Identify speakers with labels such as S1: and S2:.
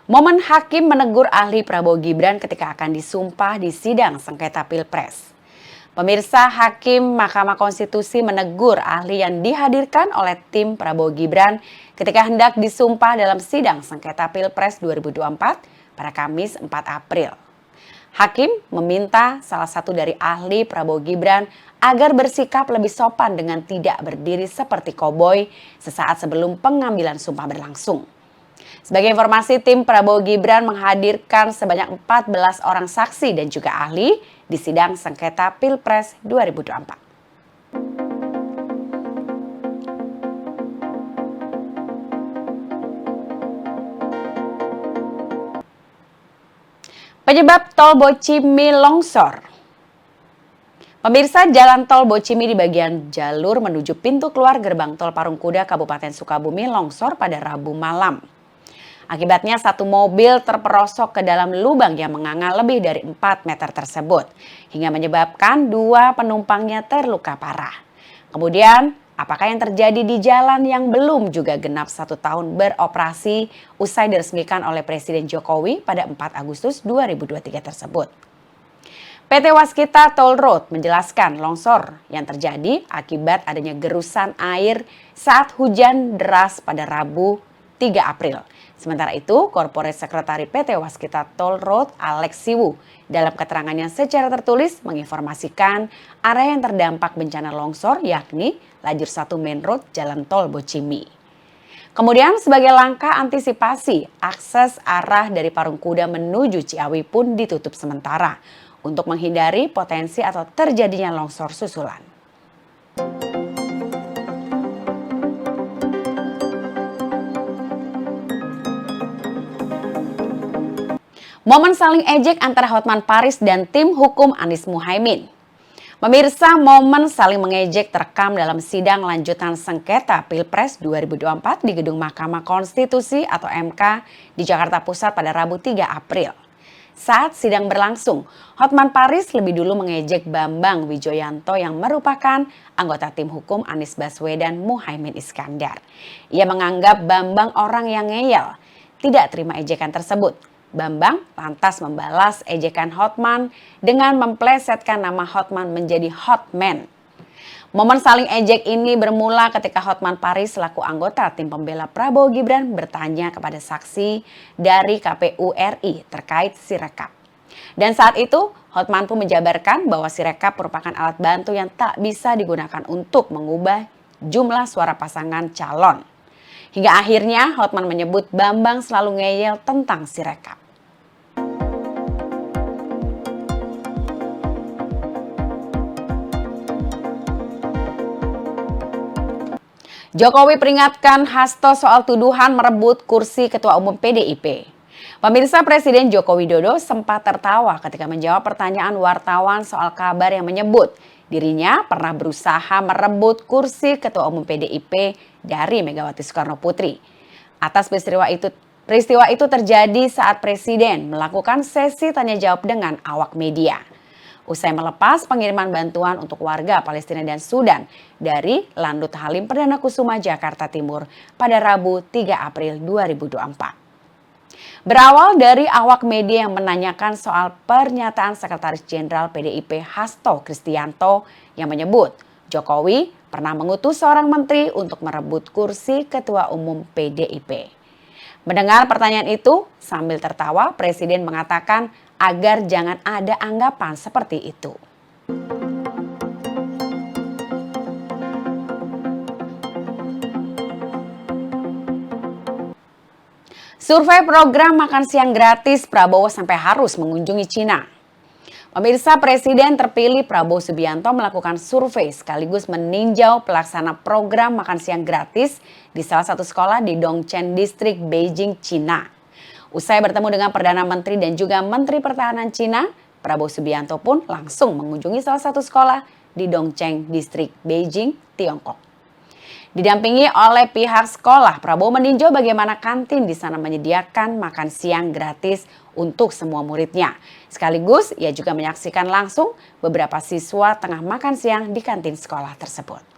S1: Momen hakim menegur ahli Prabowo Gibran ketika akan disumpah di sidang sengketa Pilpres. Pemirsa, Hakim Mahkamah Konstitusi menegur ahli yang dihadirkan oleh tim Prabowo Gibran ketika hendak disumpah dalam sidang sengketa Pilpres 2024 pada Kamis 4 April. Hakim meminta salah satu dari ahli Prabowo Gibran agar bersikap lebih sopan dengan tidak berdiri seperti koboi sesaat sebelum pengambilan sumpah berlangsung. Sebagai informasi, tim Prabowo Gibran menghadirkan sebanyak 14 orang saksi dan juga ahli di sidang sengketa Pilpres 2024. Penyebab tol Bocimi longsor. Pemirsa, jalan tol Bocimi di bagian jalur menuju pintu keluar gerbang tol Parungkuda Kabupaten Sukabumi longsor pada Rabu malam. Akibatnya satu mobil terperosok ke dalam lubang yang menganga lebih dari 4 meter tersebut, hingga menyebabkan 2 penumpangnya terluka parah. Kemudian, apakah yang terjadi di jalan yang belum juga genap 1 tahun beroperasi usai diresmikan oleh Presiden Jokowi pada 4 Agustus 2023 tersebut? PT Waskita Toll Road menjelaskan longsor yang terjadi akibat adanya gerusan air saat hujan deras pada Rabu 3 April. Sementara itu, Korporat Sekretari PT Waskita Toll Road Alex Siwu dalam keterangannya secara tertulis menginformasikan area yang terdampak bencana longsor yakni lajur 1 main road Jalan Tol Bocimi. Kemudian sebagai langkah antisipasi, akses arah dari Parungkuda menuju Ciawi pun ditutup sementara untuk menghindari potensi atau terjadinya longsor susulan. Momen saling ejek antara Hotman Paris dan tim hukum Anies Muhaimin. Pemirsa, momen saling mengejek terekam dalam sidang lanjutan sengketa Pilpres 2024 di Gedung Mahkamah Konstitusi atau MK di Jakarta Pusat pada Rabu 3 April. Saat sidang berlangsung, Hotman Paris lebih dulu mengejek Bambang Wijoyanto yang merupakan anggota tim hukum Anies Baswedan Muhaimin Iskandar. Ia menganggap Bambang orang yang ngeyel, tidak terima ejekan tersebut. Bambang lantas membalas ejekan Hotman dengan memplesetkan nama Hotman menjadi Hotman. Momen saling ejek ini bermula ketika Hotman Paris selaku anggota tim pembela Prabowo Gibran bertanya kepada saksi dari KPU RI terkait Sirekap. Dan saat itu Hotman pun menjabarkan bahwa Sirekap merupakan alat bantu yang tak bisa digunakan untuk mengubah jumlah suara pasangan calon. Hingga akhirnya Hotman menyebut Bambang selalu ngeyel tentang Sirekap. Jokowi peringatkan Hasto soal tuduhan merebut kursi Ketua Umum PDIP. Pemirsa, Presiden Joko Widodo sempat tertawa ketika menjawab pertanyaan wartawan soal kabar yang menyebut dirinya pernah berusaha merebut kursi Ketua Umum PDIP dari Megawati Soekarno Putri. Atas peristiwa itu terjadi saat Presiden melakukan sesi tanya jawab dengan awak media. Usai melepas pengiriman bantuan untuk warga Palestina dan Sudan dari Landut Halim Perdana Kusuma, Jakarta Timur pada Rabu 3 April 2024. Berawal dari awak media yang menanyakan soal pernyataan Sekretaris Jenderal PDIP Hasto Kristianto yang menyebut Jokowi pernah mengutus seorang menteri untuk merebut kursi Ketua Umum PDIP. Mendengar pertanyaan itu, sambil tertawa, Presiden mengatakan agar jangan ada anggapan seperti itu. Survei program makan siang gratis Prabowo sampai harus mengunjungi Cina. Pemirsa, Presiden terpilih Prabowo Subianto melakukan survei sekaligus meninjau pelaksana program makan siang gratis di salah satu sekolah di Dongchen District, Beijing, Cina. Usai bertemu dengan Perdana Menteri dan juga Menteri Pertahanan Cina, Prabowo Subianto pun langsung mengunjungi salah satu sekolah di Dongchen District, Beijing, Tiongkok. Didampingi oleh pihak sekolah, Prabowo meninjau bagaimana kantin di sana menyediakan makan siang gratis untuk semua muridnya. Sekaligus ia juga menyaksikan langsung beberapa siswa tengah makan siang di kantin sekolah tersebut.